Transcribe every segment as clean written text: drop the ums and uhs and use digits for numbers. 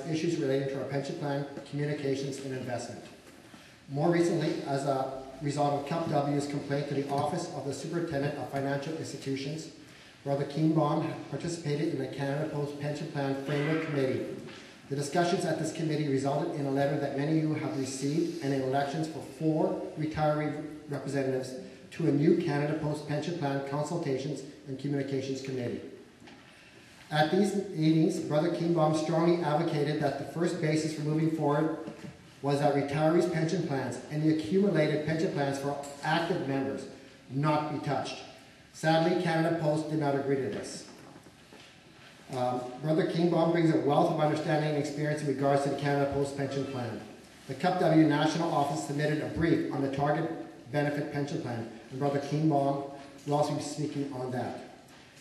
issues relating to our pension plan, communications, and investment. More recently, as a result of CUPW's complaint to the Office of the Superintendent of Financial Institutions, Brother Kuehnbaum participated in the Canada Post Pension Plan Framework Committee. The discussions at this committee resulted in a letter that many of you have received and in elections for 4 retiree representatives to a new Canada Post Pension Plan Consultations and Communications Committee. At these meetings, Brother Kuehnbaum strongly advocated that the first basis for moving forward was that retirees' pension plans and the accumulated pension plans for active members not be touched. Sadly, Canada Post did not agree to this. Brother Kuehnbaum brings a wealth of understanding and experience in regards to the Canada Post pension plan. The CUPW National Office submitted a brief on the target benefit pension plan, and Brother Kuehnbaum will also be speaking on that.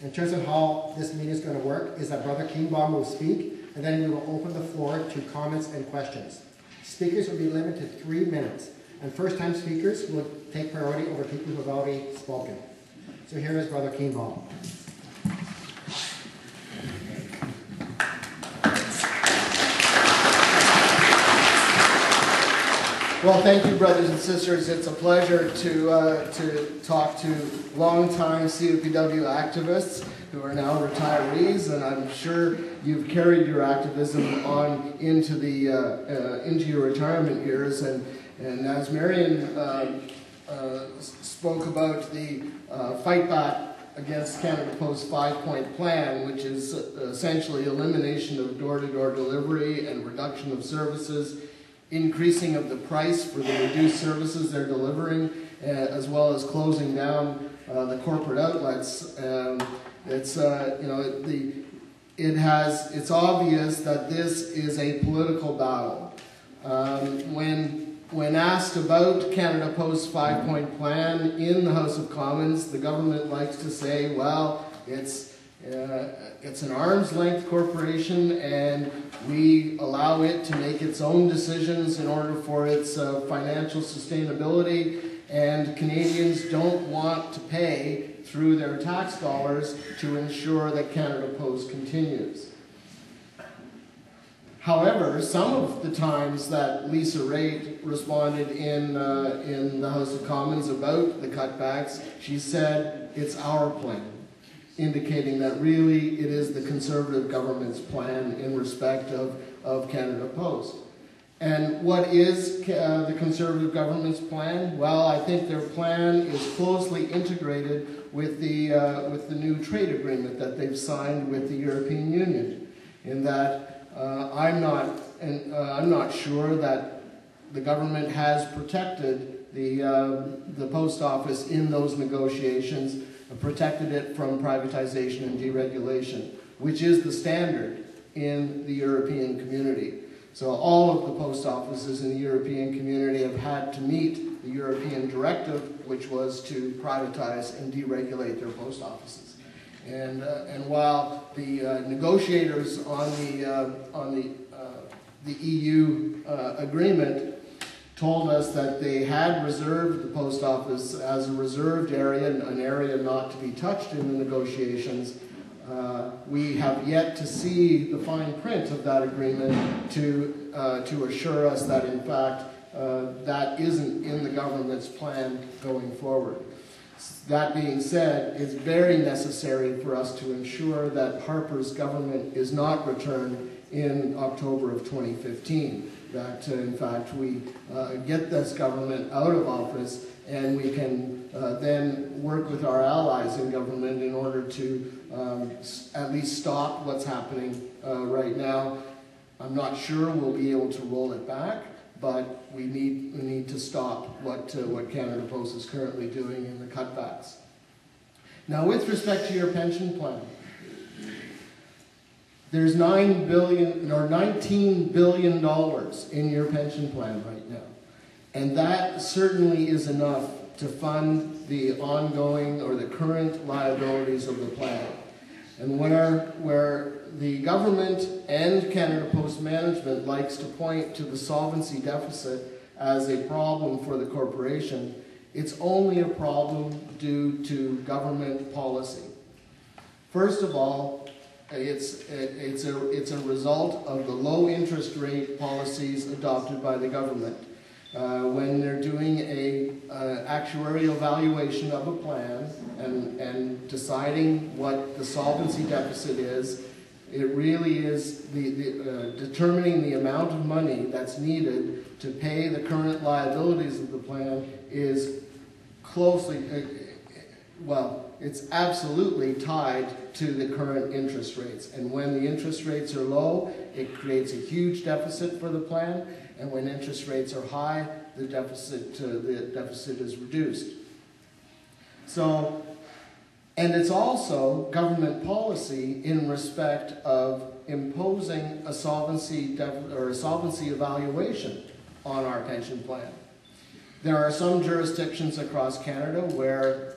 In terms of how this meeting is going to work, is that Brother Kuehnbaum will speak, and then we will open the floor to comments and questions. Speakers will be limited to 3 minutes, and first-time speakers will take priority over people who have already spoken. So here is Brother Kuehnbaum. Well, thank you, brothers and sisters. It's a pleasure to talk to longtime CUPW activists who are now retirees, and I'm sure you've carried your activism on into your retirement years. And as Marion spoke about the fight back against Canada Post's 5-point plan, which is essentially elimination of door-to-door delivery and reduction of services, increasing of the price for the reduced services they're delivering, as well as closing down the corporate outlets. It's obvious that this is a political battle. When asked about Canada Post's 5-point plan in the House of Commons, the government likes to say, well, it's an arm's-length corporation, and we allow it to make its own decisions in order for its financial sustainability, and Canadians don't want to pay through their tax dollars to ensure that Canada Post continues. However, some of the times that Lisa Raitt responded in the House of Commons about the cutbacks, she said, it's our plan, indicating that really it is the Conservative government's plan in respect of Canada Post. And what is the Conservative government's plan? Well, I think their plan is closely integrated with the new trade agreement that they've signed with the European Union, in that I'm not sure that the government has protected the post office in those negotiations, protected it from privatization and deregulation, which is the standard in the European community. So all of the post offices in the European community have had to meet the European directive, which was to privatize and deregulate their post offices. And while the negotiators on the EU agreement told us that they had reserved the post office as a reserved area, an area not to be touched in the negotiations, we have yet to see the fine print of that agreement to assure us that, in fact, that isn't in the government's plan going forward. That being said, it's very necessary for us to ensure that Harper's government is not returned in October of 2015. That, in fact, we get this government out of office, and we can then work with our allies in government in order to at least stop what's happening right now. I'm not sure we'll be able to roll it back, but we need to stop what Canada Post is currently doing in the cutbacks. Now, with respect to your pension plan, there's $19 billion in your pension plan right now. And that certainly is enough to fund the ongoing or the current liabilities of the plan. And where the government and Canada Post management likes to point to the solvency deficit as a problem for the corporation, it's only a problem due to government policy. First of all, It's a result of the low interest rate policies adopted by the government. When they're doing a actuarial valuation of a plan and deciding what the solvency deficit is, it really is determining the amount of money that's needed to pay the current liabilities of the plan is closely, it's absolutely tied to the current interest rates. And when the interest rates are low, it creates a huge deficit for the plan. And when interest rates are high, the deficit is reduced. So, and it's also government policy in respect of imposing a solvency evaluation on our pension plan. There are some jurisdictions across Canada where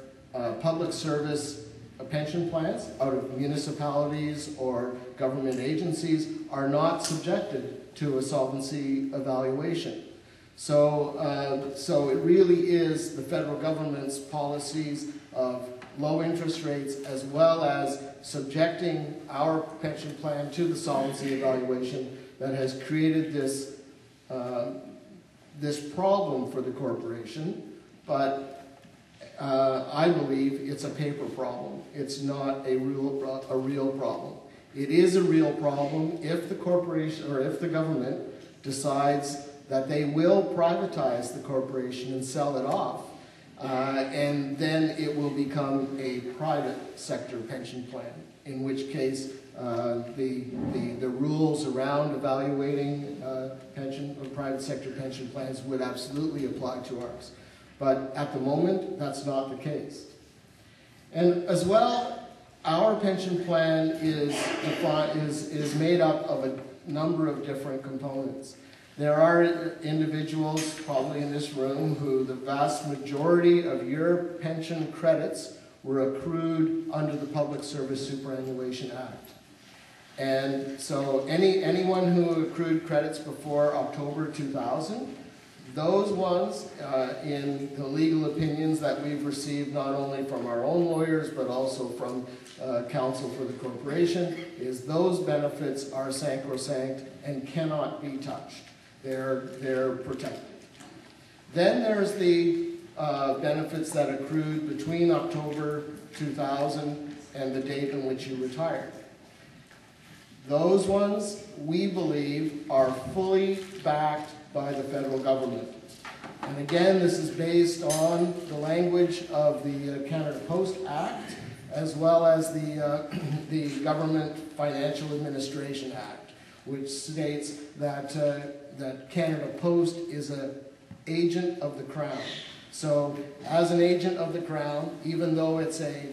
public service pension plans out of municipalities or government agencies are not subjected to a solvency evaluation. So, so it really is the federal government's policies of low interest rates as well as subjecting our pension plan to the solvency evaluation that has created this, this problem for the corporation. But I believe it's a paper problem. It's not a real problem. It is a real problem if the corporation or if the government decides that they will privatize the corporation and sell it off, and then it will become a private sector pension plan, in which case the rules around evaluating pension or private sector pension plans would absolutely apply to ours. But at the moment, that's not the case. And as well, our pension plan is made up of a number of different components. There are individuals, probably in this room, who the vast majority of your pension credits were accrued under the Public Service Superannuation Act. And so anyone who accrued credits before October 2000, those ones, in the legal opinions that we've received not only from our own lawyers but also from counsel for the corporation, is those benefits are sacrosanct and cannot be touched. They're protected. Then there's the benefits that accrued between October 2000 and the date on which you retired. Those ones, we believe, are fully backed by the federal government. And again, this is based on the language of the Canada Post Act, as well as the Government Financial Administration Act, which states that, that Canada Post is an agent of the Crown. So, as an agent of the Crown, even though it's a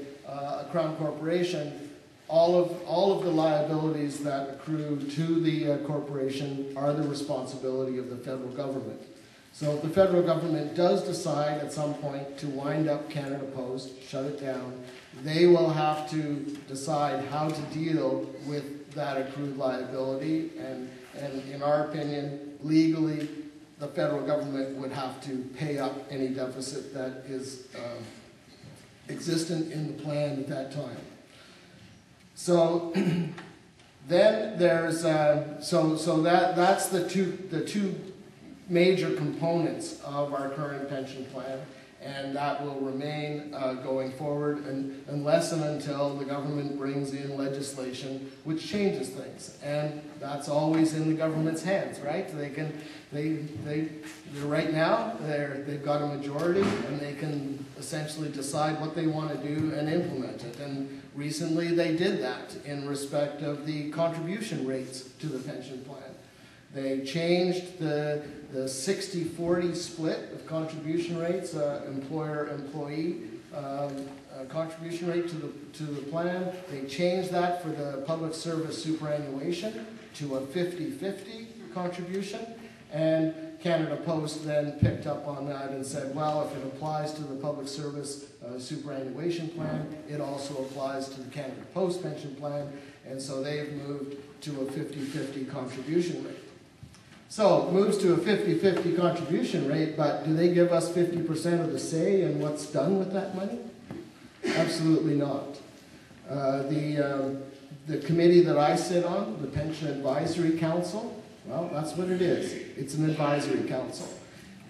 Crown corporation, all of the liabilities that accrue to the corporation are the responsibility of the federal government. So if the federal government does decide at some point to wind up Canada Post, shut it down, they will have to decide how to deal with that accrued liability, and in our opinion, legally, the federal government would have to pay up any deficit that is existent in the plan at that time. So then there's that's the two major components of our current pension plan, and that will remain going forward unless and until the government brings in legislation which changes things, and that's always in the government's hands, right? Right now they've got a majority, and they can essentially decide what they want to do and implement it. And recently they did that in respect of the contribution rates to the pension plan. They changed the 60-40 split of contribution rates, employer-employee contribution rate to the plan. They changed that for the public service superannuation to a 50-50 contribution. And Canada Post then picked up on that and said, well, if it applies to the public service superannuation plan, it also applies to the Canada Post pension plan. And so they've moved to a 50-50 contribution rate. So it moves to a 50-50 contribution rate, but do they give us 50% of the say in what's done with that money? Absolutely not. The committee that I sit on, the Pension Advisory Council, well, that's what it is. It's an advisory council.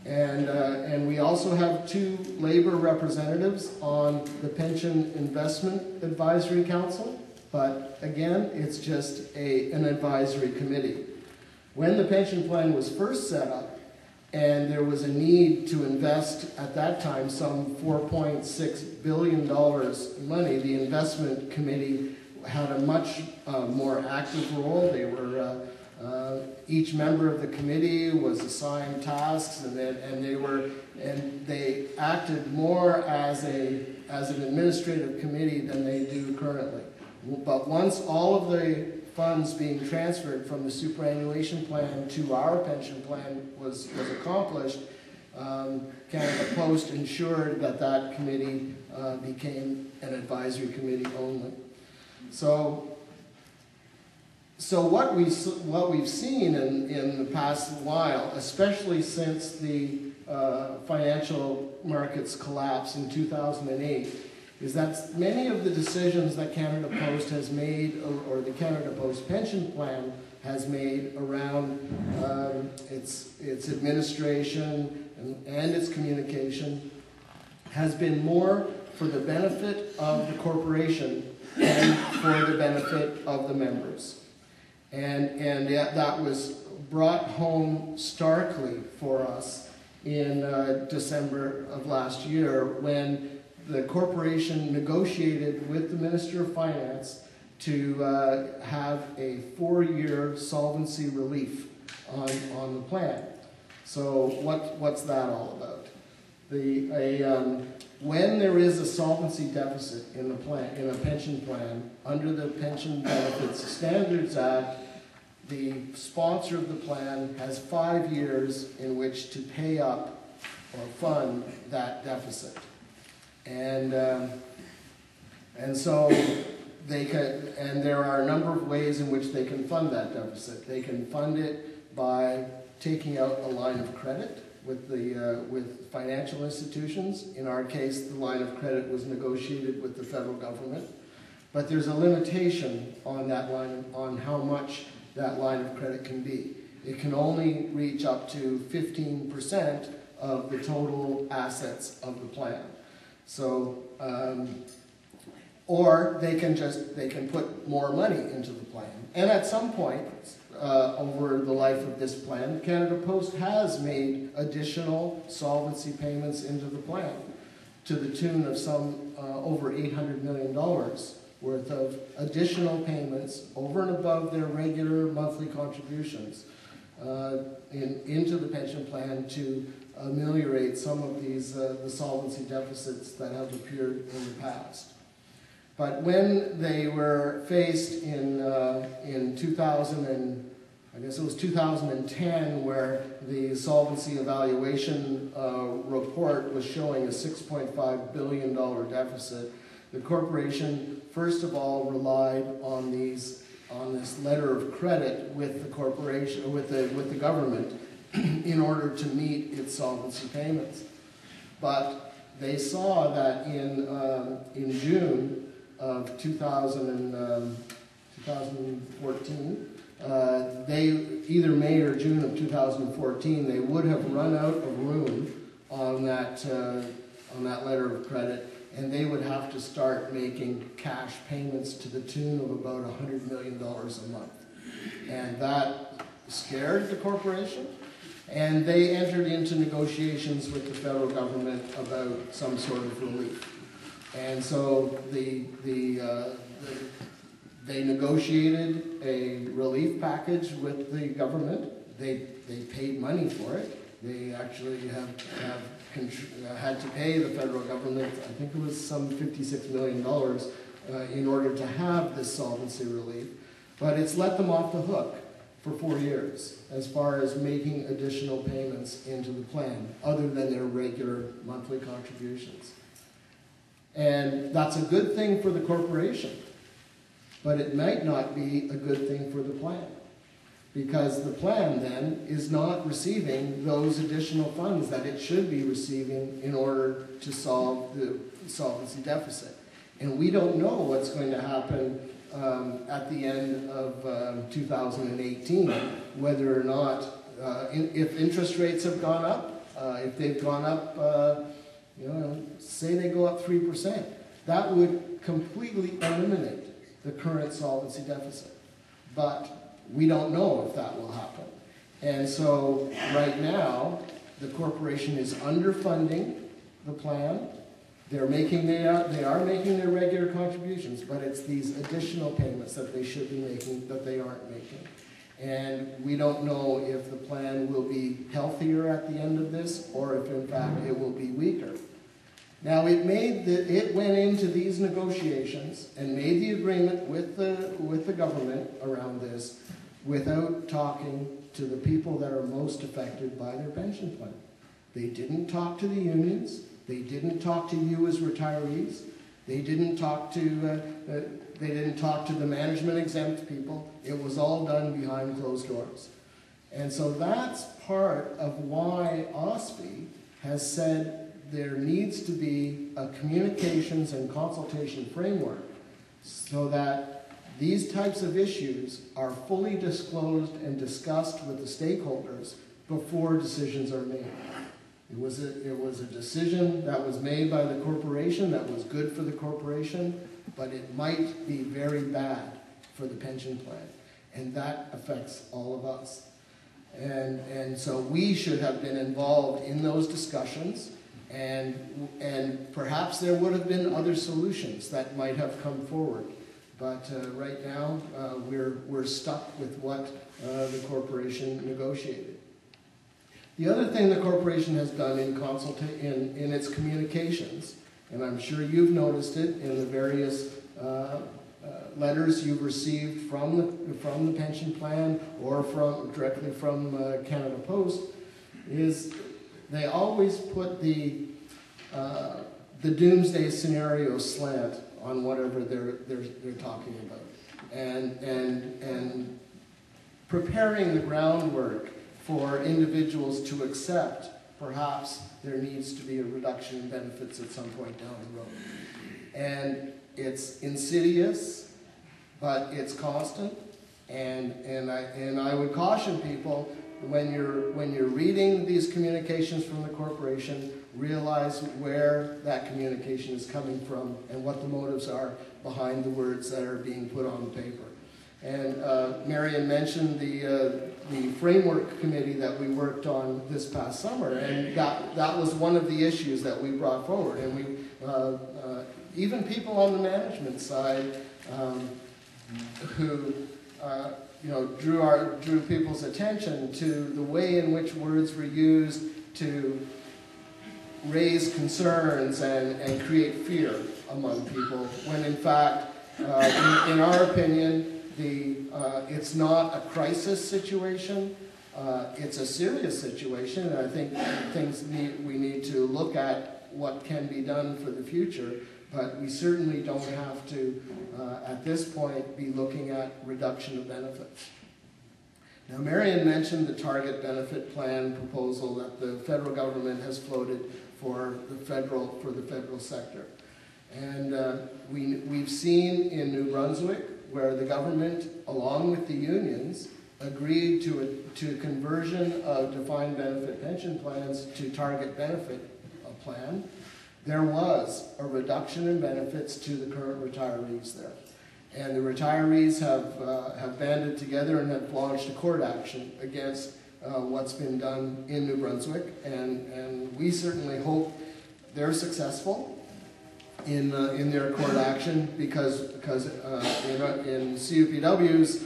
And we also have 2 labor representatives on the Pension Investment Advisory Council, but again, it's just an advisory committee. When the pension plan was first set up, and there was a need to invest at that time some $4.6 billion in money, the investment committee had a much more active role. They were each member of the committee was assigned tasks, and they acted more as an administrative committee than they do currently. But once all of the funds being transferred from the superannuation plan to our pension plan was accomplished, Canada Post ensured that that committee became an advisory committee only. So what we've seen in the past while, especially since the financial markets collapse in 2008, is that many of the decisions that Canada Post has made, or the Canada Post pension plan has made around its administration and its communication, has been more for the benefit of the corporation and for the benefit of the members. And yet that was brought home starkly for us in December of last year, when the corporation negotiated with the Minister of Finance to have a 4-year solvency relief on the plan. So what's that all about? When there is a solvency deficit in the plan, in a pension plan, under the Pension Benefits Standards Act, the sponsor of the plan has 5 years in which to pay up or fund that deficit. And so they can, and there are a number of ways in which they can fund that deficit. They can fund it by taking out a line of credit with financial institutions. In our case, the line of credit was negotiated with the federal government, but there's a limitation on that line, on how much that line of credit can be. It can only reach up to 15% of the total assets of the plan. So, or they can put more money into the plan. And at some point, over the life of this plan, Canada Post has made additional solvency payments into the plan to the tune of some over $800 million worth of additional payments over and above their regular monthly contributions into the pension plan to ameliorate some of these the solvency deficits that have appeared in the past. But when they were faced in 2010, where the solvency evaluation report was showing a $6.5 billion deficit, the corporation first of all relied on this letter of credit with the corporation, with the government, in order to meet its solvency payments. But they saw that in June of 2014, either May or June of 2014, they would have run out of room on that letter of credit, and they would have to start making cash payments to the tune of about $100 million a month. And that scared the corporation, and they entered into negotiations with the federal government about some sort of relief. And so they negotiated a relief package with the government. They paid money for it. They actually had to pay the federal government, I think it was some $56 million in order to have this solvency relief. But it's let them off the hook for 4 years as far as making additional payments into the plan, other than their regular monthly contributions. And that's a good thing for the corporation, but it might not be a good thing for the plan, because the plan then is not receiving those additional funds that it should be receiving in order to solve the solvency deficit. And we don't know what's going to happen at the end of 2018, whether or not, if interest rates have gone up, if they've gone up, say they go up 3%, that would completely eliminate the current solvency deficit. But we don't know if that will happen. And so right now, the corporation is underfunding the plan. They are making their regular contributions, but it's these additional payments that they should be making that they aren't making. And we don't know if the plan will be healthier at the end of this, or if in fact it will be weaker. Now it went into these negotiations and made the agreement with the government around this without talking to the people that are most affected by their pension plan. They didn't talk to the unions. They didn't talk to you as retirees. They didn't talk to the management exempt people. It was all done behind closed doors. And so that's part of why OSFI has said there needs to be a communications and consultation framework so that these types of issues are fully disclosed and discussed with the stakeholders before decisions are made. It was a decision that was made by the corporation that was good for the corporation, but it might be very bad for the pension plan. And that affects all of us. And so we should have been involved in those discussions, and perhaps there would have been other solutions that might have come forward. But right now, we're stuck with what the corporation negotiated. The other thing the corporation has done in its communications, and I'm sure you've noticed it in the various letters you've received from the pension plan or directly from Canada Post, is they always put the doomsday scenario slant on whatever they're talking about, and preparing the groundwork for individuals to accept perhaps there needs to be a reduction in benefits at some point down the road. And it's insidious, but it's constant. And I would caution people, when you're reading these communications from the corporation, realize where that communication is coming from and what the motives are behind the words that are being put on the paper. And Marion mentioned the framework committee that we worked on this past summer, and that was one of the issues that we brought forward. And we even people on the management side who drew people's attention to the way in which words were used to raise concerns and create fear among people, when in fact, in our opinion, it's not a crisis situation. It's a serious situation, and I think we need to look at what can be done for the future, but we certainly don't have to, at this point, be looking at reduction of benefits. Now, Marion mentioned the target benefit plan proposal that the federal government has floated for the federal sector. And we've seen in New Brunswick where the government, along with the unions, agreed to conversion of defined benefit pension plans to target benefit plan. There was a reduction in benefits to the current retirees there. And the retirees have banded together and have launched a court action against what's been done in New Brunswick. And we certainly hope they're successful in their court action, because in CUPW's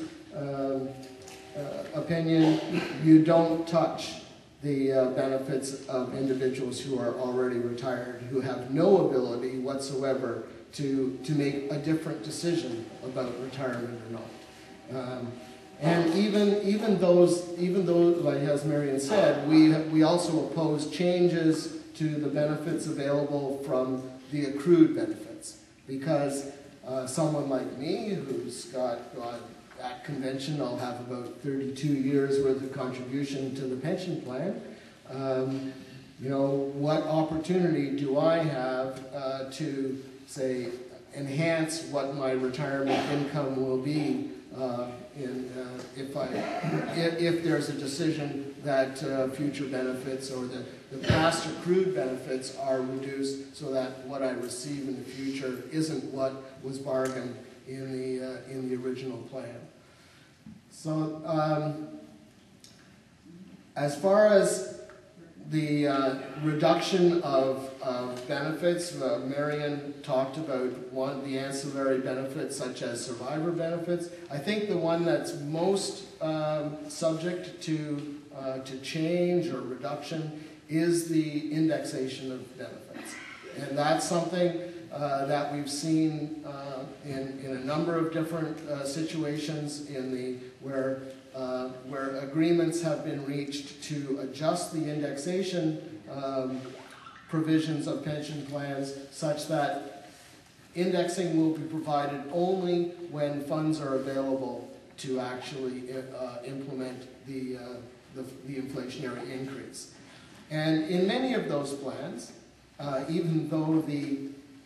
opinion, you don't touch the benefits of individuals who are already retired, who have no ability whatsoever to make a different decision about retirement or not. And even those, like as Marion said, we also oppose changes to the benefits available from the accrued benefits, because someone like me, who's got at convention, I'll have about 32 years worth of contribution to the pension plan. What opportunity do I have to say, enhance what my retirement income will be if there's a decision that future benefits or the past accrued benefits are reduced, so that what I receive in the future isn't what was bargained in the original plan. So as far as the reduction of benefits, Marion talked about the ancillary benefits such as survivor benefits. I think the one that's most subject to change or reduction is the indexation of benefits. And that's something that we've seen in a number of different situations where agreements have been reached to adjust the indexation provisions of pension plans such that indexing will be provided only when funds are available to actually implement the inflationary increase. And in many of those plans, even though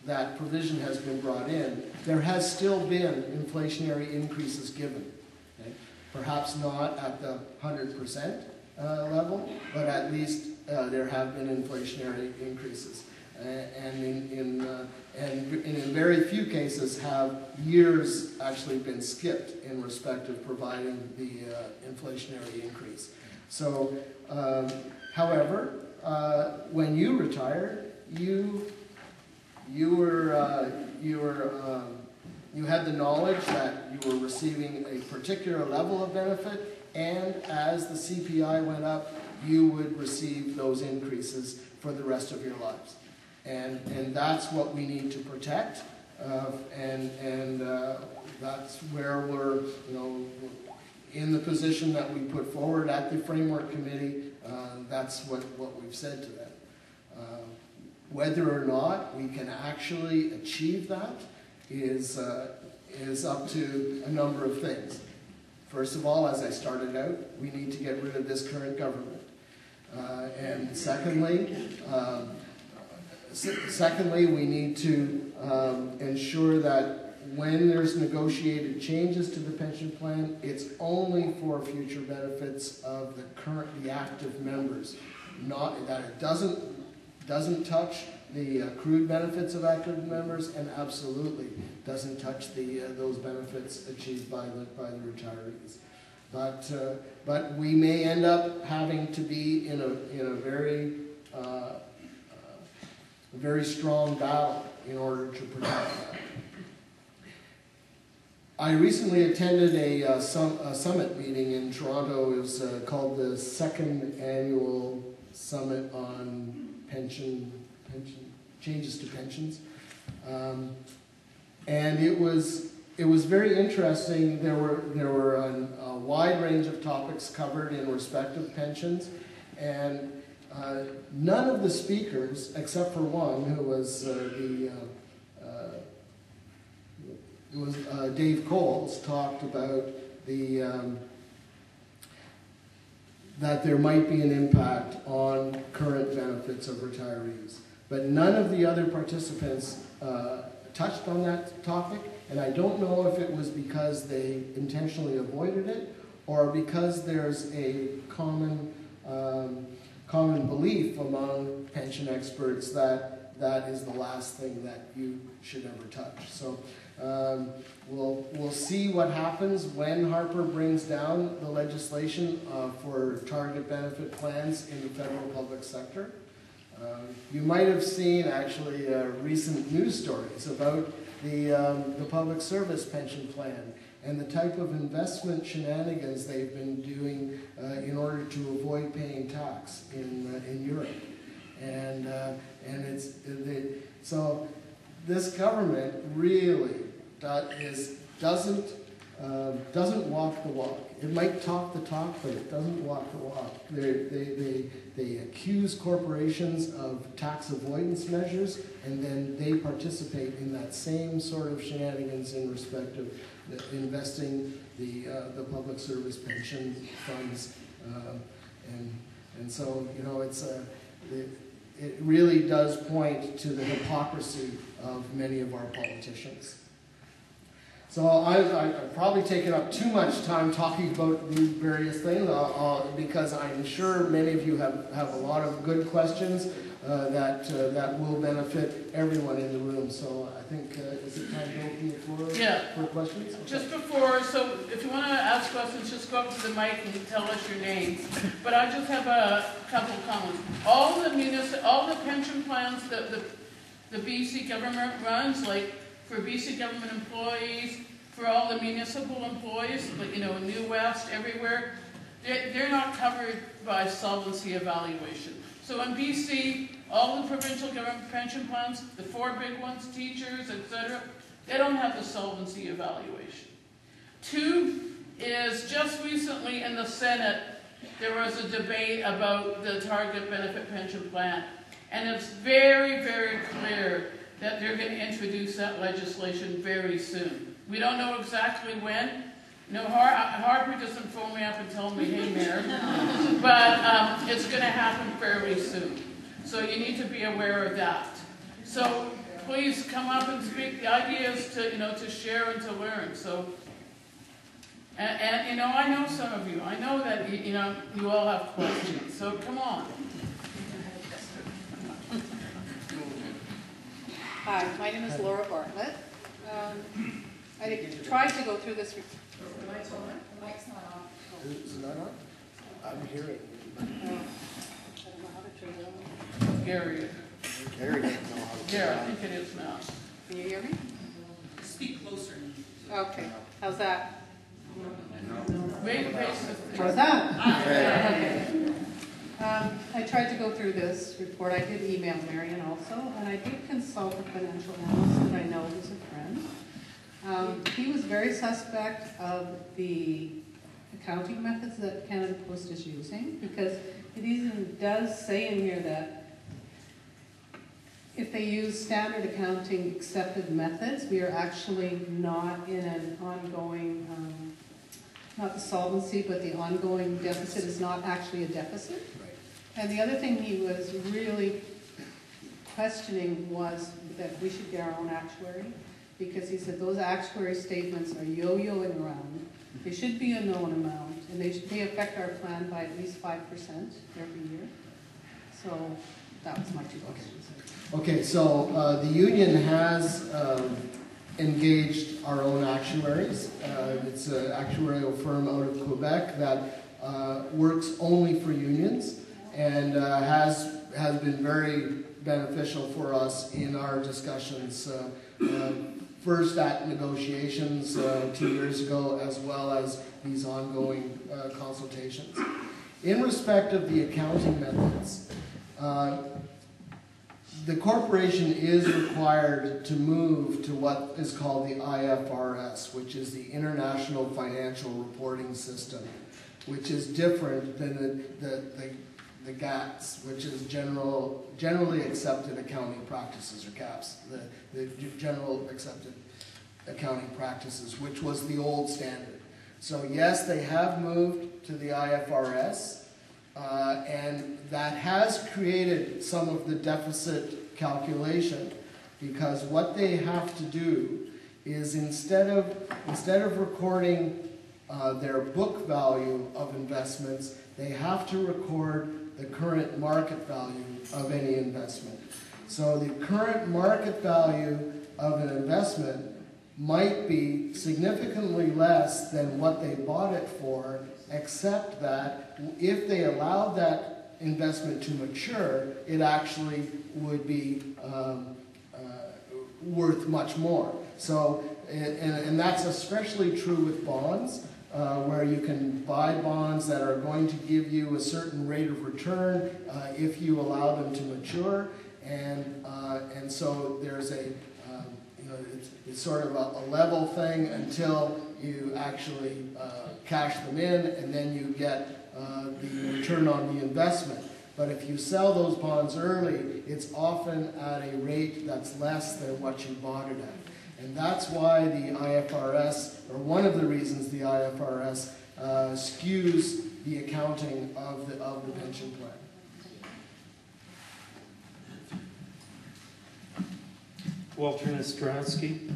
that provision has been brought in, there has still been inflationary increases given. Okay? Perhaps not at the 100% level, but at least there have been inflationary increases. And in very few cases have years actually been skipped in respect of providing the inflationary increase. So, however, when you retired, you had the knowledge that you were receiving a particular level of benefit, and as the CPI went up, you would receive those increases for the rest of your lives. And that's what we need to protect, and that's where we're, in the position that we put forward at the Framework Committee. That's what we've said to them. Whether or not we can actually achieve that is up to a number of things. First of all, as I started out, we need to get rid of this current government. And secondly, we need to ensure that when there's negotiated changes to the pension plan, it's only for future benefits of the currently active members. Not that it doesn't touch the accrued benefits of active members, and absolutely doesn't touch those benefits achieved by the retirees. But we may end up having to be in a very strong battle in order to protect that. I recently attended a summit meeting in Toronto. It was called the Second Annual Summit on Changes to Pensions. And it was very interesting. There were a wide range of topics covered in respect of pensions, and none of the speakers, except for one, who was Dave Coles, talked about that there might be an impact on current benefits of retirees. But none of the other participants touched on that topic, and I don't know if it was because they intentionally avoided it or because there's a common belief among pension experts that that is the last thing that you should ever touch. So we'll see what happens when Harper brings down the legislation for target benefit plans in the federal public sector. You might have seen actually recent news stories about the public service pension plan and the type of investment shenanigans they've been doing in order to avoid paying tax in Europe. So this government really doesn't walk the walk. It might talk the talk, but it doesn't walk the walk. They accuse corporations of tax avoidance measures, and then they participate in that same sort of shenanigans in respect of investing the public service pension funds, and so it really does point to the hypocrisy of many of our politicians. So I've probably taken up too much time talking about these various things because I'm sure many of you have a lot of good questions that will benefit everyone in the room. So I think, is it time to open the floor for questions? Okay. Just before, so if you want to ask questions, just go up to the mic and tell us your name. But I just have a couple of comments. All the pension plans that the BC government runs, like for BC government employees, for all the municipal employees, like, you know, New West, everywhere, they're not covered by solvency evaluation. So in BC, all the provincial government pension plans, the 4 big ones, teachers, etc., they don't have the solvency evaluation. 2 is just recently in the Senate, there was a debate about the target benefit pension plan. And it's very, very clear that they're going to introduce that legislation very soon. We don't know exactly when. No, Harper doesn't phone me up and tell me, hey, Mayor. But it's going to happen fairly soon. So you need to be aware of that. So please come up and speak. The idea is to, you know, to share and to learn. So, and you know, I know some of you. I know that, you know, you all have questions. So come on. Hi, my name is Laura Bartlett. I tried to go through this. The mic's on. The mic's not on. Is it not on? I'm hearing. I don't know how to turn it on. Gary. Gary doesn't know how to. Yeah, I think it is now. Can you hear me? Speak closer. Okay. How's that? How's that? Okay. I tried to go through this report. I did email Marion also, and I did consult a financial analyst that I know who's a friend. He was very suspect of the accounting methods that Canada Post is using, because it even does say in here that if they use standard accounting accepted methods, we are actually not in an ongoing, not the solvency, but the ongoing deficit is not actually a deficit. And the other thing he was really questioning was that we should get our own actuary, because he said those actuary statements are yo-yoing around. They should be a known amount, and they affect our plan by at least 5% every year. So that was my 2 questions. Okay, so the union has engaged our own actuaries. It's an actuarial firm out of Quebec that works only for unions, and has been very beneficial for us in our discussions, first at negotiations 2 years ago, as well as these ongoing consultations. In respect of the accounting methods, the corporation is required to move to what is called the IFRS, which is the International Financial Reporting System, which is different than the GATS, which is generally accepted accounting practices, or GAPS, the general accepted accounting practices, which was the old standard. So yes, they have moved to the IFRS, and that has created some of the deficit calculation, because what they have to do is instead of recording their book value of investments, they have to record the current market value of any investment. So the current market value of an investment might be significantly less than what they bought it for, except that if they allowed that investment to mature, it actually would be worth much more. So, and that's especially true with bonds, where you can buy bonds that are going to give you a certain rate of return if you allow them to mature, and so there's a it's sort of a level thing until you actually cash them in, and then you get the return on the investment. But if you sell those bonds early, it's often at a rate that's less than what you bought it at. And that's why the IFRS, or one of the reasons the IFRS skews the accounting of the pension plan. Walter Nostrowski.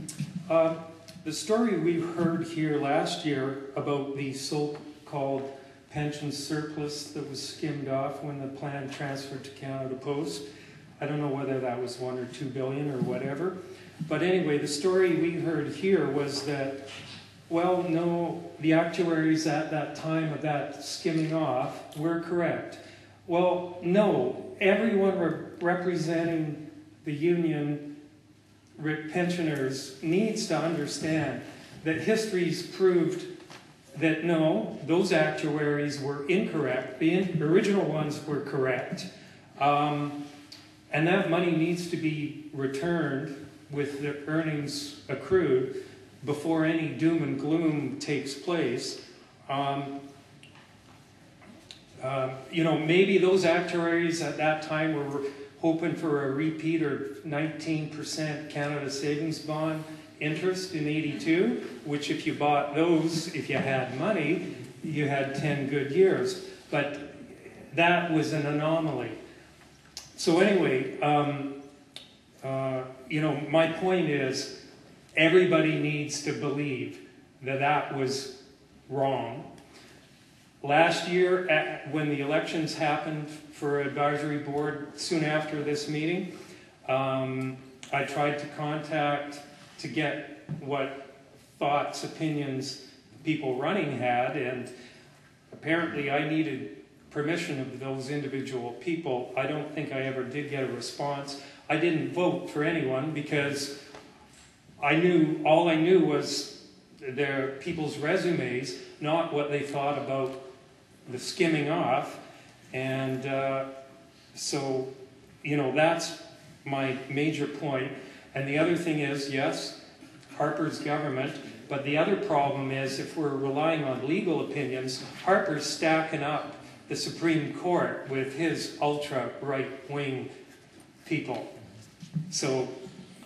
The story we heard here last year about the so-called pension surplus that was skimmed off when the plan transferred to Canada Post, I don't know whether that was 1 or 2 billion or whatever, but anyway, the story we heard here was that, well, no, the actuaries at that time of that skimming off were correct. Well, no, everyone representing the union pensioners needs to understand that history's proved that no, those actuaries were incorrect. The original ones were correct. And that money needs to be returned with the earnings accrued before any doom and gloom takes place. Maybe those actuaries at that time were hoping for a repeat or 19% Canada Savings Bond interest in 82, which if you bought those, if you had money, you had 10 good years. But that was an anomaly. So anyway, my point is everybody needs to believe that that was wrong. Last year, when the elections happened for advisory board soon after this meeting, I tried to contact to get what thoughts, opinions people running had, and apparently I needed permission of those individual people. I don't think I ever did get a response. I didn't vote for anyone because all I knew was their people's resumes, not what they thought about the skimming off. And so that's my major point. And the other thing is, yes, Harper's government, but the other problem is if we're relying on legal opinions, Harper's stacking up the Supreme Court with his ultra-right-wing people. So,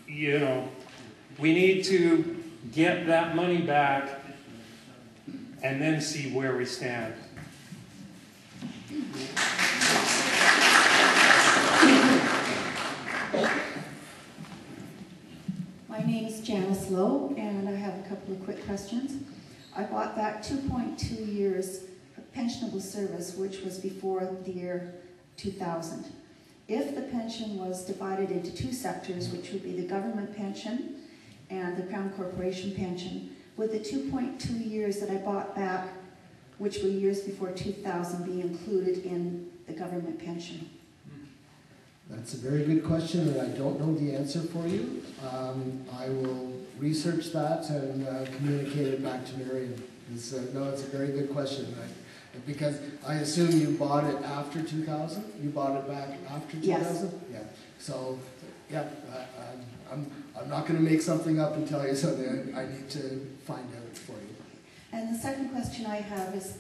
we need to get that money back and then see where we stand. My name is Janice Lowe, and I have a couple of quick questions. I bought back 2.2 years of pensionable service, which was before the year 2000. If the pension was divided into two sectors, which would be the government pension and the Crown Corporation pension, would the 2.2 years that I bought back, which were years before 2000, be included in the government pension? That's a very good question, and I don't know the answer for you. I will research that and communicate it back to Marion. It's a very good question. Because I assume you bought it after 2000? You bought it back after 2000? Yes. Yeah. So, yeah, I'm not going to make something up and tell you something. I need to find out for you. And the second question I have is,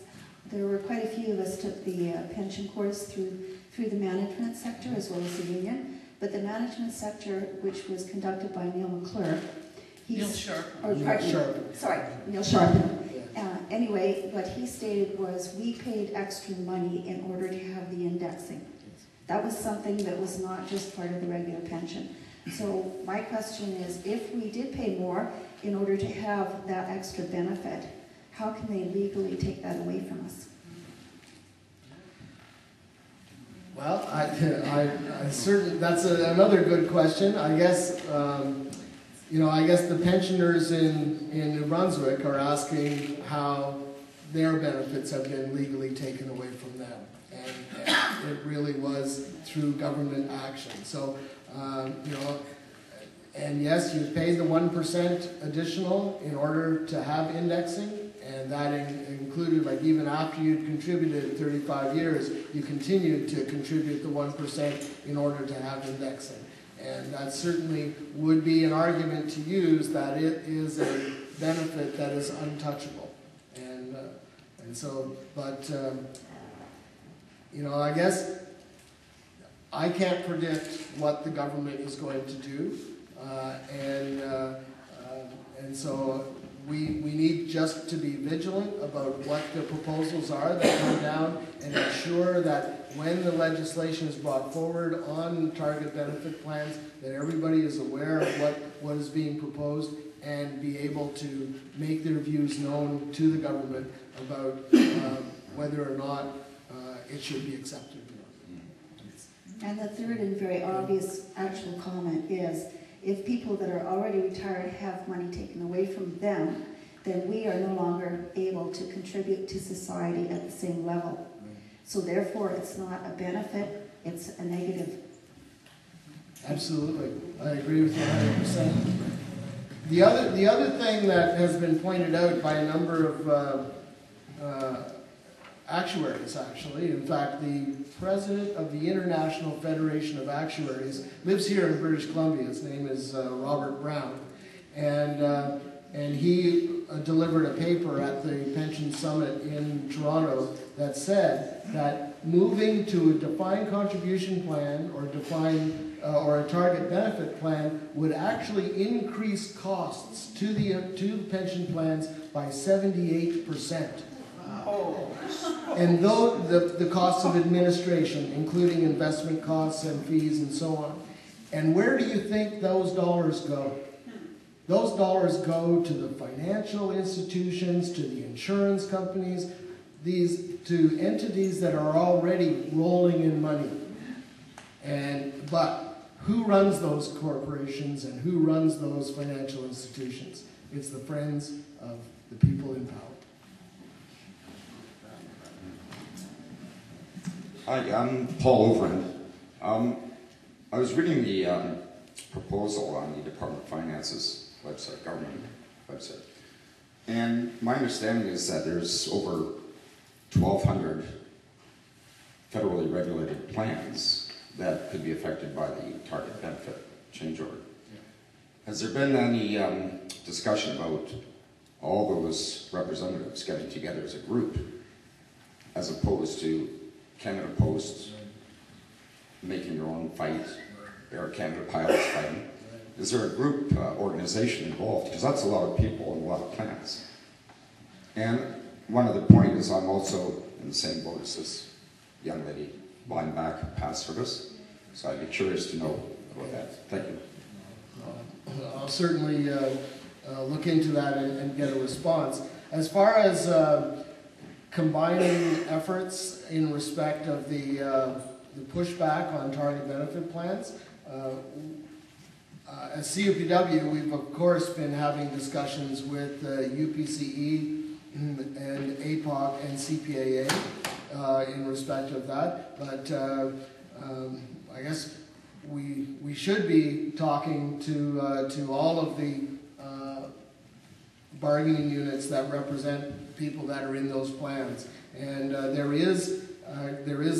there were quite a few of us took the pension course through the management sector as well as the union, but the management sector, which was conducted by Neil McClure, Neil Sharp. Neil Sharpen. Anyway, what he stated was we paid extra money in order to have the indexing. That was something that was not just part of the regular pension. So my question is, if we did pay more in order to have that extra benefit, how can they legally take that away from us? Well, I certainly, that's another good question. I guess, I guess the pensioners in New Brunswick are asking how their benefits have been legally taken away from them. And it really was through government action. So, and yes, you paid the 1% additional in order to have indexing. And that included, like, even after you'd contributed 35 years, you continued to contribute the 1% in order to have indexing. And that certainly would be an argument to use that it is a benefit that is untouchable. And so, but, I guess I can't predict what the government is going to do. And so we need just to be vigilant about what the proposals are that come down and ensure that when the legislation is brought forward on target benefit plans, that everybody is aware of what is being proposed and be able to make their views known to the government about whether or not it should be accepted. And the third and very obvious actual comment is, if people that are already retired have money taken away from them, then we are no longer able to contribute to society at the same level. So therefore, it's not a benefit, it's a negative. Absolutely. I agree with you 100%. The other thing that has been pointed out by a number of actuaries, actually. In fact, the president of the International Federation of Actuaries lives here in British Columbia. His name is Robert Brown. And he delivered a paper at the Pension Summit in Toronto that said that moving to a defined contribution plan or a target benefit plan would actually increase costs to the pension plans by 78%. And though the costs of administration, including investment costs and fees and so on. And where do you think those dollars go? Those dollars go to the financial institutions, to the insurance companies, to entities that are already rolling in money. But who runs those corporations and who runs those financial institutions? It's the friends of the people in power. Hi, I'm Paul Overend. I was reading the proposal on the Department of Finance's website, government website, and my understanding is that there's over 1,200 federally regulated plans that could be affected by the target benefit change order. Has there been any discussion about all those representatives getting together as a group, as opposed to Canada Post making their own fight, or Canada Pilots fighting? Is there a group organization involved? Because that's a lot of people and a lot of plans. And one other point is I'm also in the same boat as this young lady buying back past service. So I'd be curious to know about that. Thank you. I'll certainly look into that and get a response. As far as combining efforts in respect of the pushback on target benefit plans, as CUPW, we've of course been having discussions with UPCE and APOC and CPAA in respect of that, but I guess we should be talking to all of the bargaining units that represent people that are in those plans. And there is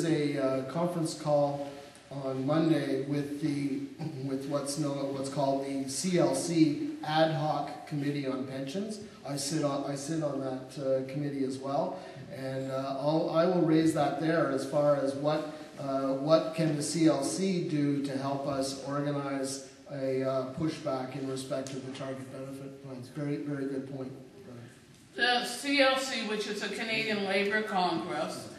a conference call on Monday with what's called the CLC Ad Hoc Committee on Pensions. I sit on that committee as well, and I will raise that there as far as what can the CLC do to help us organize a pushback in respect of the target benefit plans. Very, very good point. The CLC, which is a Canadian Labour Congress,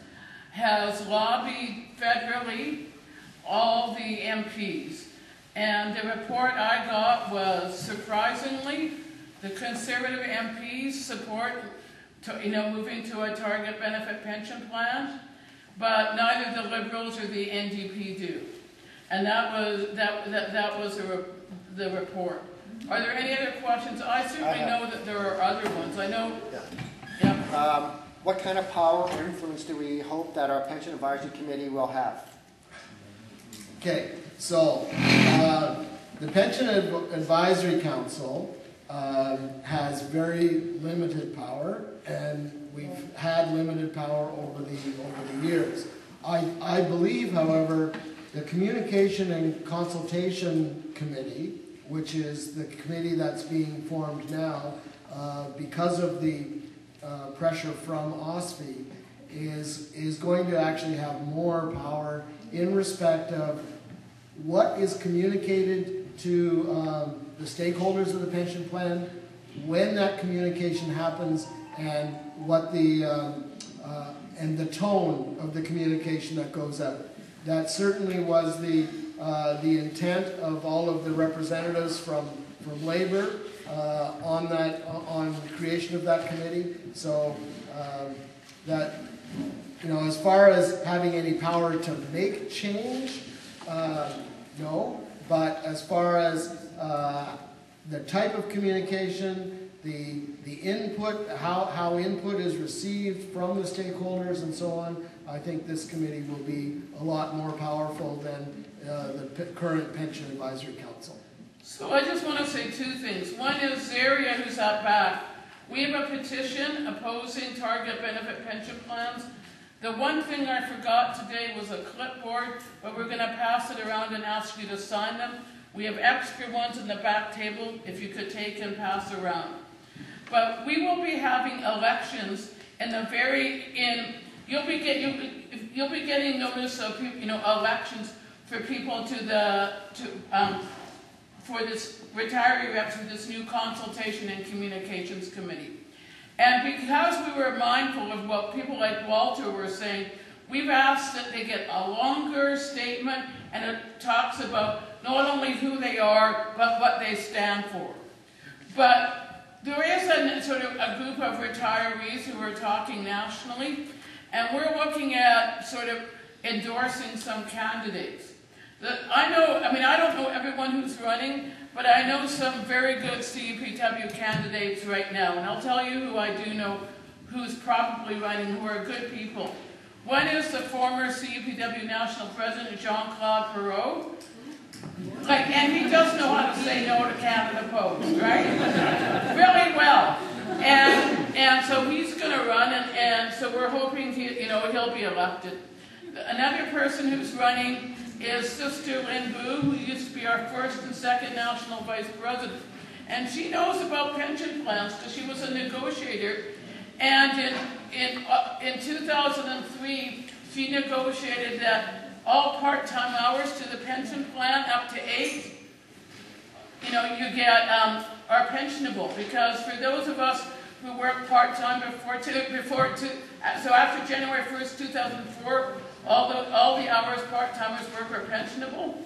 has lobbied federally all the MPs. And the report I got was, surprisingly, the Conservative MPs support moving to a target benefit pension plan, but neither the Liberals or the NDP do. And that was the report. Are there any other questions? I certainly know that there are other ones. I know. Yeah. What kind of power or influence do we hope that our Pension Advisory Committee will have? Okay, so the Pension Advisory Council has very limited power, and we've had limited power over the years. I believe, however, the Communication and Consultation Committee, which is the committee that's being formed now, because of the pressure from OSFI, is going to actually have more power in respect of what is communicated to the stakeholders of the pension plan, when that communication happens and what the and the tone of the communication that goes out. That certainly was the intent of all of the representatives from Labor on creation of that committee. So that, you know, as far as having any power to make change, no. But as far as the type of communication, the input, how input is received from the stakeholders and so on, I think this committee will be a lot more powerful than the current Pension Advisory Council. So I just want to say two things. One is Zaria, who's out back. We have a petition opposing target benefit pension plans. The one thing I forgot today was a clipboard, but we're going to pass it around and ask you to sign them. We have extra ones in the back table if you could take and pass around. But we will be having elections in the you'll be getting notice of, you know, elections for people for this retiree reps for this new consultation and communications committee. And because we were mindful of what people like Walter were saying, we've asked that they get a longer statement, and it talks about not only who they are, but what they stand for. But there is a sort of a group of retirees who are talking nationally, and we're looking at sort of endorsing some candidates. I don't know everyone who's running, but I know some very good CUPW candidates right now, and I'll tell you who I do know who's probably running, who are good people. One is the former CUPW National President, Jean-Claude Perrault. And he does know how to say no to Canada Post, right? Really well. And so he's going to run, and so we're hoping he'll be elected. Another person who's running is Sister Lynn Boo, who used to be our first and second national vice president. And she knows about pension plans because she was a negotiator. And in 2003, she negotiated that all part-time hours to the pension plan, up to 8, you get are pensionable. Because for those of us who work part-time so after January 1st, 2004, all the hours part-timers work are pensionable.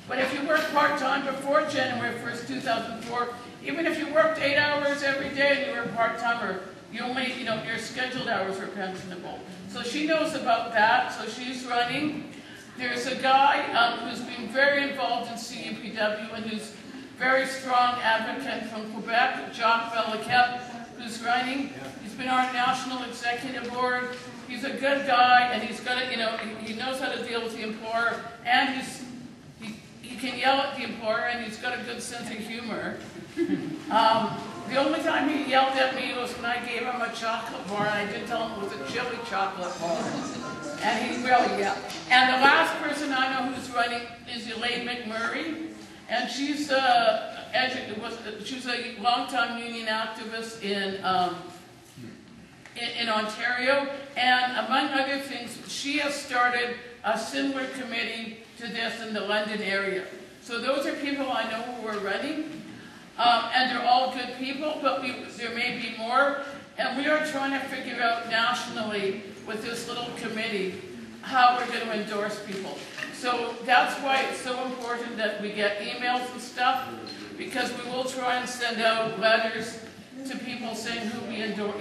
But if you work part-time before January 1st, 2004, even if you worked 8 hours every day and you were a part-timer, you only, your scheduled hours are pensionable. So she knows about that, so she's running. There's a guy who's been very involved in CUPW and who's very strong advocate from Quebec, Jacques Beliquet, who's running. He's been on our national executive board. He's a good guy, and he's got he knows how to deal with the employer, and he can yell at the employer, and he's got a good sense of humor. The only time he yelled at me was when I gave him a chocolate bar, and I did tell him it was a chili chocolate bar. And he really yelled. And the last person I know who's running is Elaine McMurray, and she's a longtime union activist in Ontario, and among other things, she has started a similar committee to this in the London area. So those are people I know who are running, and they're all good people, but there may be more, and we are trying to figure out nationally with this little committee how we're going to endorse people. So that's why it's so important that we get emails and stuff, because we will try and send out letters to people saying who we endorse.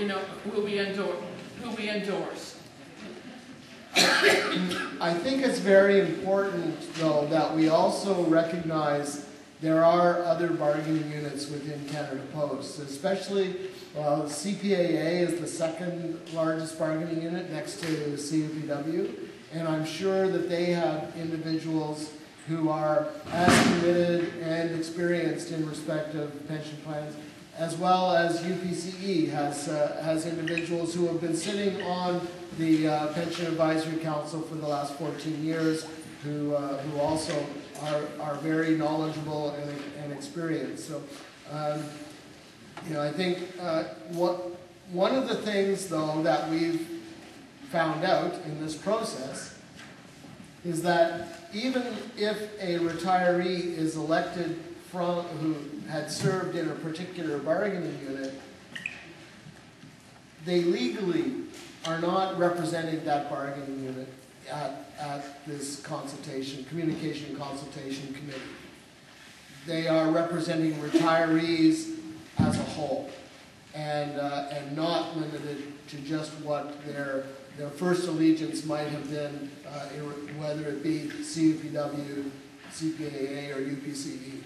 I think it's very important, though, that we also recognize there are other bargaining units within Canada Post, especially CPAA is the second largest bargaining unit next to CUPW, and I'm sure that they have individuals who are as committed and experienced in respect of pension plans, as well as UPCE has individuals who have been sitting on the Pension Advisory Council for the last 14 years, who also are very knowledgeable and experienced. So, I think one of the things, though, that we've found out in this process is that even if a retiree is elected who had served in a particular bargaining unit, they legally are not representing that bargaining unit at this communication consultation committee. They are representing retirees as a whole, and not limited to just what their first allegiance might have been, whether it be CUPW, CPAA, or UPCE.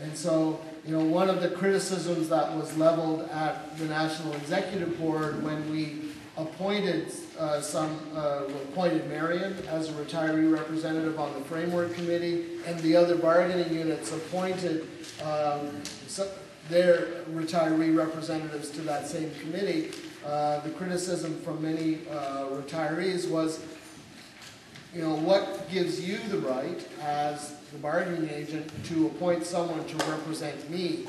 And so, one of the criticisms that was leveled at the National Executive Board when we appointed appointed Marion as a retiree representative on the Framework Committee, and the other bargaining units appointed their retiree representatives to that same committee. The criticism from many retirees was, what gives you the right as the bargaining agent to appoint someone to represent me,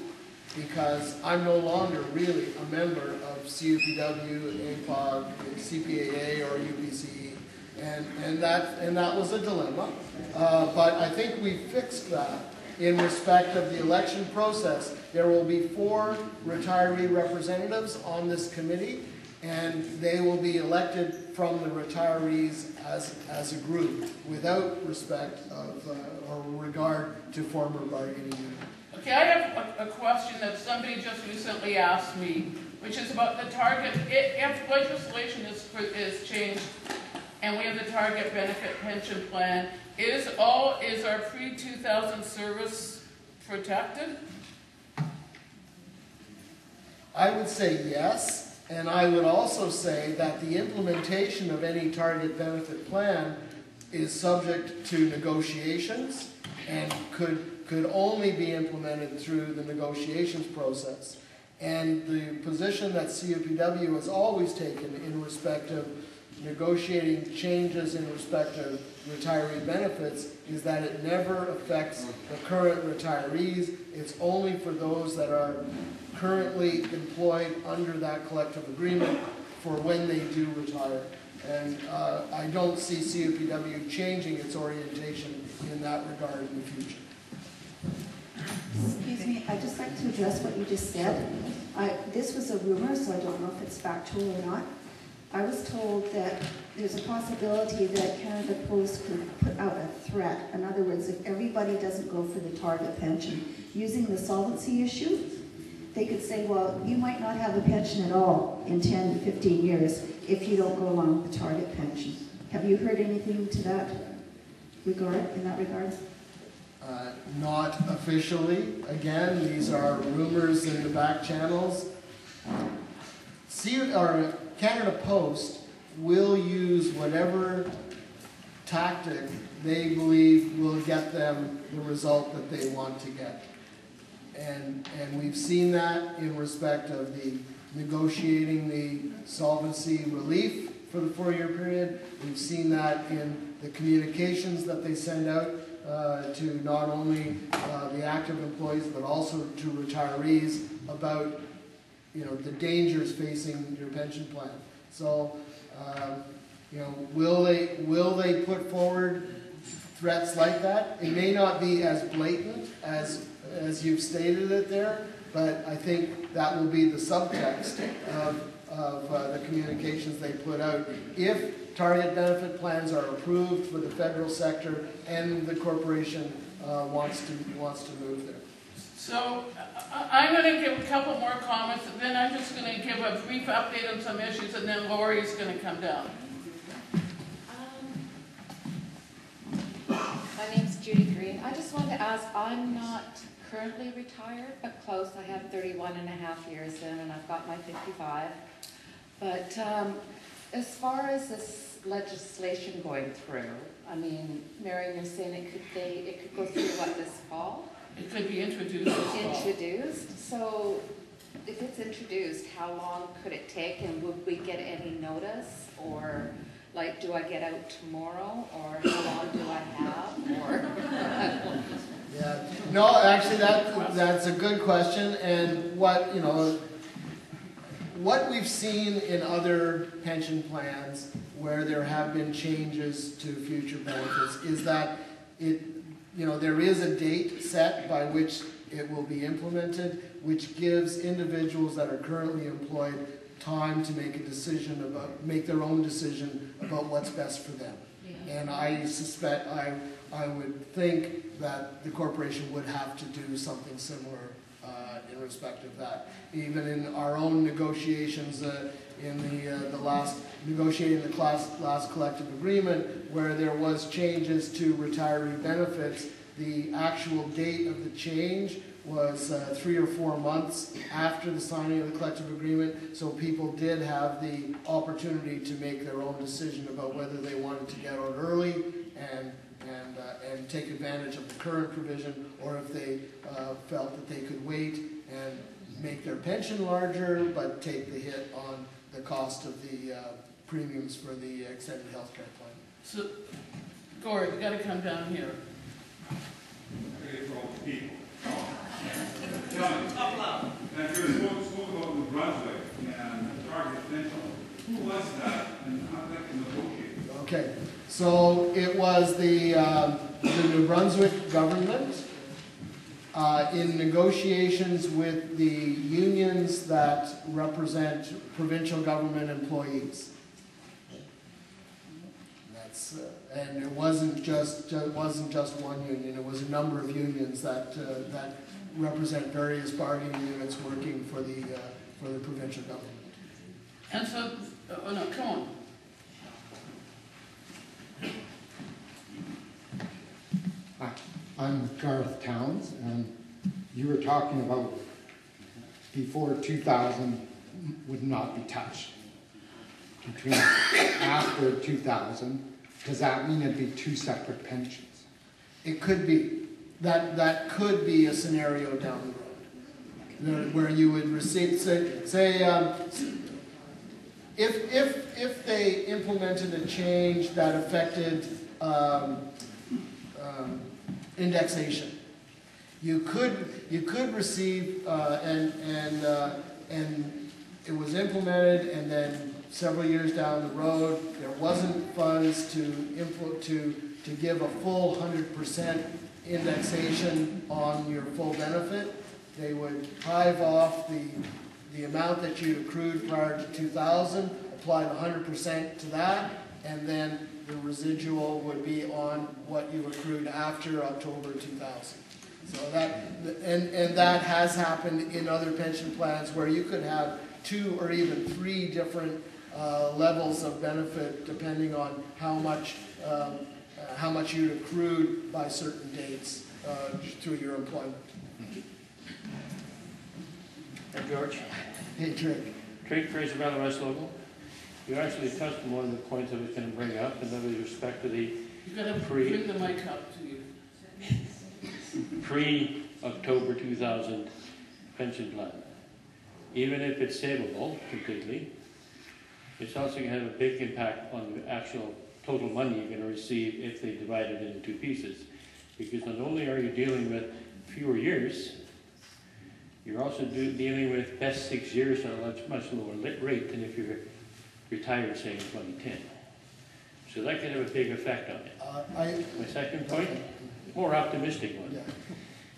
because I'm no longer really a member of CUPW, APOG, CPAA, or UPCE, and that was a dilemma. But I think we fixed that in respect of the election process. There will be 4 retiree representatives on this committee, and they will be elected from the retirees as a group, without respect of or regard to former bargaining unit. Okay, I have a question that somebody just recently asked me, which is about the target. If legislation is changed and we have the target benefit pension plan, is our pre-2000 service protected? I would say yes, and I would also say that the implementation of any target benefit plan is subject to negotiations and could only be implemented through the negotiations process. And the position that CUPW has always taken in respect of negotiating changes in respect of retiree benefits is that it never affects the current retirees. It's only for those that are currently employed under that collective agreement for when they do retire. And I don't see CUPW changing its orientation in that regard in the future. Excuse me, I'd just like to address what you just said. This was a rumor, so I don't know if it's factual or not. I was told that there's a possibility that Canada Post could put out a threat. In other words, if everybody doesn't go for the target pension, using the solvency issue, they could say, well, you might not have a pension at all in 10 to 15 years if you don't go along with the target pension. Have you heard anything to that in that regard? Not officially. Again, these are rumors in the back channels. Canada Post will use whatever tactic they believe will get them the result that they want to get. And we've seen that in respect of the negotiating the solvency relief for the 4-year period. We've seen that in the communications that they send out to not only the active employees but also to retirees about the dangers facing your pension plan. So will they put forward threats like that? It may not be as blatant as you've stated it there, but I think that will be the subtext of the communications they put out if target benefit plans are approved for the federal sector and the corporation wants to move there. So I'm going to give a couple more comments, and then I'm just going to give a brief update on some issues, and then Lori's going to come down. My name's Judy Green. I just wanted to ask, I'm not currently retired, but close. I have 31 and a half years in, and I've got my 55. But as far as this legislation going through, I mean, Marion, you're saying it could go through what, this fall? It could be introduced this fall. Introduced? So if it's introduced, how long could it take, and would we get any notice? Or like, do I get out tomorrow, or how long do I have? Or yeah, no, actually that's a good question, and what we've seen in other pension plans where there have been changes to future benefits is that there is a date set by which it will be implemented, which gives individuals that are currently employed time to make their own decision about what's best for them. And I suspect, I would think that the corporation would have to do something similar in respect of that. Even in our own negotiations, in the last collective agreement, where there was changes to retiree benefits, the actual date of the change was 3 or 4 months after the signing of the collective agreement, so people did have the opportunity to make their own decision about whether they wanted to get out early and take advantage of the current provision, or if they felt that they could wait and make their pension larger but take the hit on the cost of the premiums for the extended health care plan. So, Gord, you gotta come down here. Up loud. And you spoke about New Brunswick and target potential. Who was that and how that can negotiate? Okay, so it was the New Brunswick government in negotiations with the unions that represent provincial government employees. That's and it wasn't just one union. It was a number of unions that represent various bargaining units working for the provincial government. And so, oh no, come on. Hi, I'm Garth Towns, and you were talking about before 2000 would not be touched. Between after 2000, does that mean it'd be 2 separate pensions? It could be. That could be a scenario down the road where you would receive, if they implemented a change that affected indexation, you could receive and it was implemented, and then several years down the road there wasn't funds to give a full 100% indexation on your full benefit. They would hive off the amount that you accrued prior to 2000, apply 100% to that, and then the residual would be on what you accrued after October 2000. So that has happened in other pension plans where you could have 2 or even 3 different levels of benefit depending on how much you'd accrued by certain dates through your employment. Hey, George. Hey, Trick. Trade Fraser Valley West local. You actually touched on one of the points I was going to bring up, and that was respect to the You gotta bring the mic up to you. pre-October 2000 pension plan. Even if it's savable completely, it's also going to have a big impact on the actual total money you're going to receive if they divide it into 2 pieces. Because not only are you dealing with fewer years, you're also dealing with best 6 years at a much lower rate than if you're retired, say, in 2010. So that can have a big effect on it. My second point, more optimistic one. Yeah.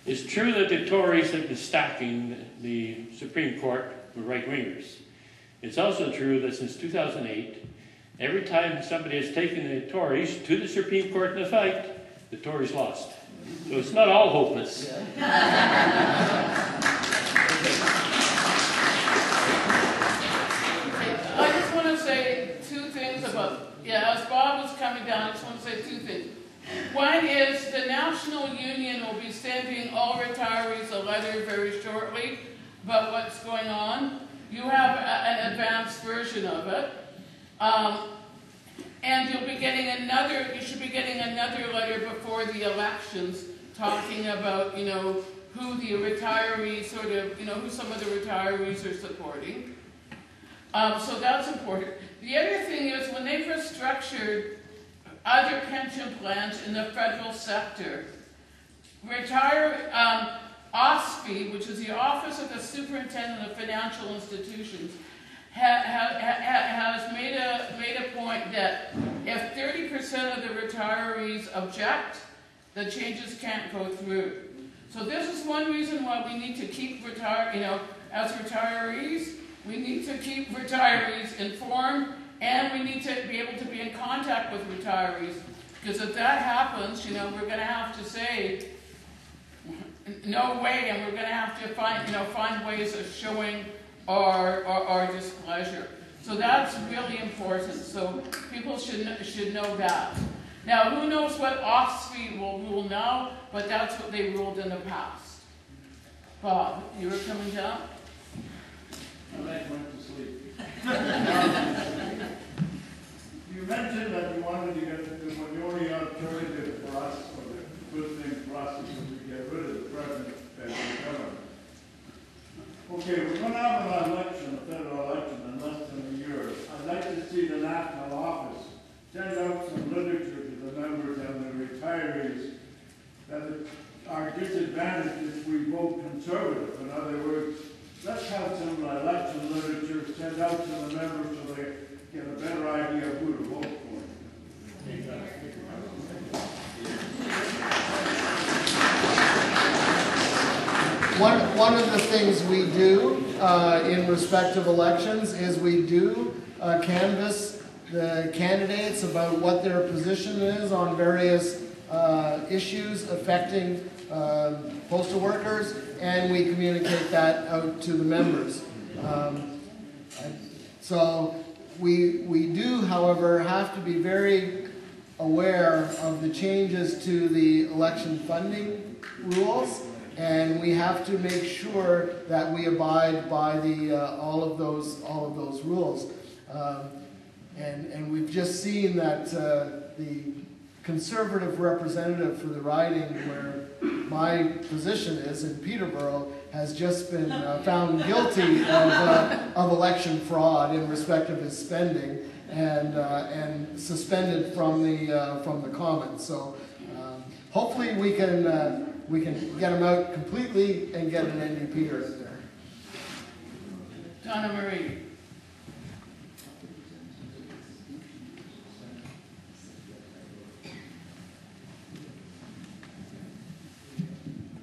It's true that the Tories have been stacking the Supreme Court with right-wingers. It's also true that since 2008, every time somebody has taken the Tories to the Supreme Court in a fight, the Tories lost. So it's not all hopeless. I just want to say 2 things about, as Bob was coming down, I just want to say 2 things. One is the National Union will be sending all retirees a letter very shortly about what's going on. You have an advanced version of it. And you'll be getting you should be getting another letter before the elections talking about, who the retirees who some of the retirees are supporting. So that's important. The other thing is when they've restructured other pension plans in the federal sector, OSFI, which is the Office of the Superintendent of Financial Institutions, has made a point that if 30% of the retirees object, the changes can't go through. So this is one reason why we need to keep as retirees, we need to keep retirees informed, and we need to be able to be in contact with retirees. Because if that happens, we're going to have to say, no way, and we're going to have to find ways of showing our displeasure. So that's really important. So people should know that. Now, who knows what OSFI will rule now, but that's what they ruled in the past. Bob, you were coming down? I went to sleep. You mentioned that you wanted to get the majority alternative for us, or the good thing for us, is to get rid of the present federal government. Okay, we're going to have an election, a federal election, in less than a year. I'd like to see the national office send out some literature to the members and the retirees that are disadvantaged if we vote conservative. In other words, let's have some election literature sent out to the members so they get a better idea of who to vote for. One of the things we do in respect of elections is we do canvass the candidates about what their position is on various issues affecting postal workers, and we communicate that out to the members. So we do, however, have to be very aware of the changes to the election funding rules, and we have to make sure that we abide by all of those rules. And we've just seen that the Conservative representative for the riding where my position is in Peterborough has just been found guilty of election fraud in respect of his spending and suspended from the Commons. So hopefully we can get him out completely and get an NDPer in there. Donna Marie.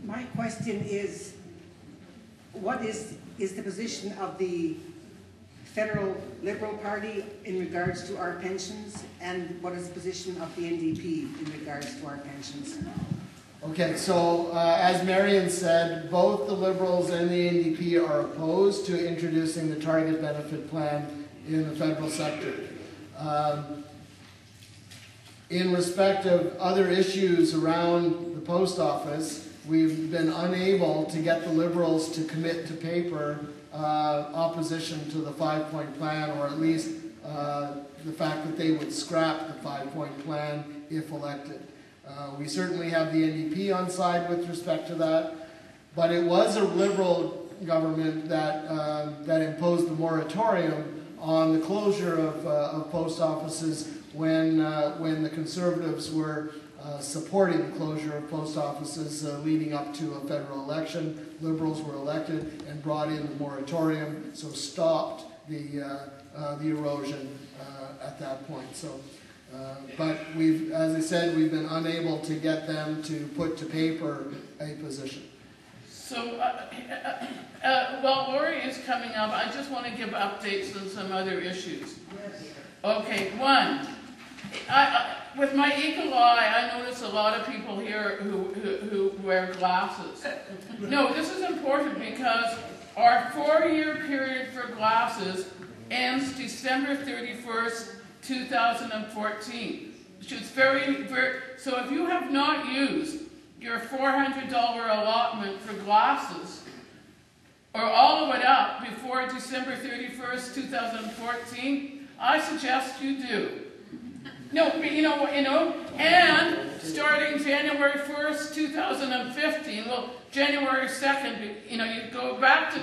My question is, what is the position of the Federal Liberal Party in regards to our pensions, and what is the position of the NDP in regards to our pensions? Okay, so as Marion said, both the Liberals and the NDP are opposed to introducing the target benefit plan in the federal sector. In respect of other issues around the post office, we've been unable to get the Liberals to commit to paper opposition to the 5-point plan, or at least the fact that they would scrap the 5-point plan if elected. We certainly have the NDP on side with respect to that, but it was a Liberal government that imposed the moratorium on the closure of post offices when the Conservatives were supporting the closure of post offices leading up to a federal election. Liberals were elected and brought in the moratorium, so stopped the erosion at that point. So, but as I said, we've been unable to get them to put to paper a position. So, while Lori is coming up, I just want to give updates on some other issues. Okay, one. With my eagle eye, I notice a lot of people here who wear glasses. No, this is important because our 4-year period for glasses ends December 31st, 2014. Which is very, so if you have not used your $400 allotment for glasses, or all of it up before December 31st, 2014, I suggest you do. No, and starting January 1st, 2015, well, January 2nd, you go back to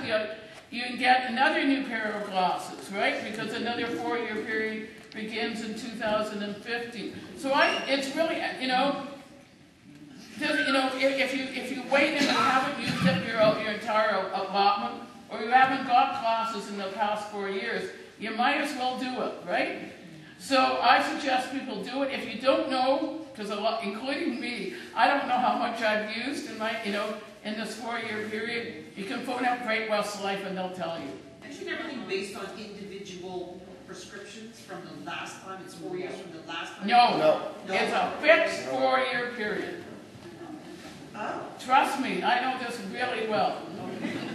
you can get another new pair of glasses, right? Because another 4-year period begins in 2015. So it's really, if you wait and you haven't used up your entire allotment, or you haven't got glasses in the past 4 years, you might as well do it, right? So I suggest people do it. If you don't know, because a lot, including me, I don't know how much I've used in my, in this 4-year period, you can phone up Great West Life and they'll tell you. Isn't everything based on individual prescriptions from the last time? It's 4 years from the last time? No. It's a fixed 4-year period. Oh. Trust me, I know this really well.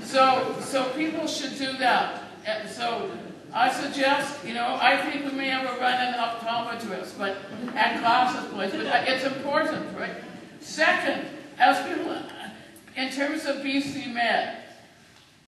So people should do that. And so I suggest, I think we may have a run-in optometrist, but at classes place, but it's important, right? Second, as people, in terms of BC Med,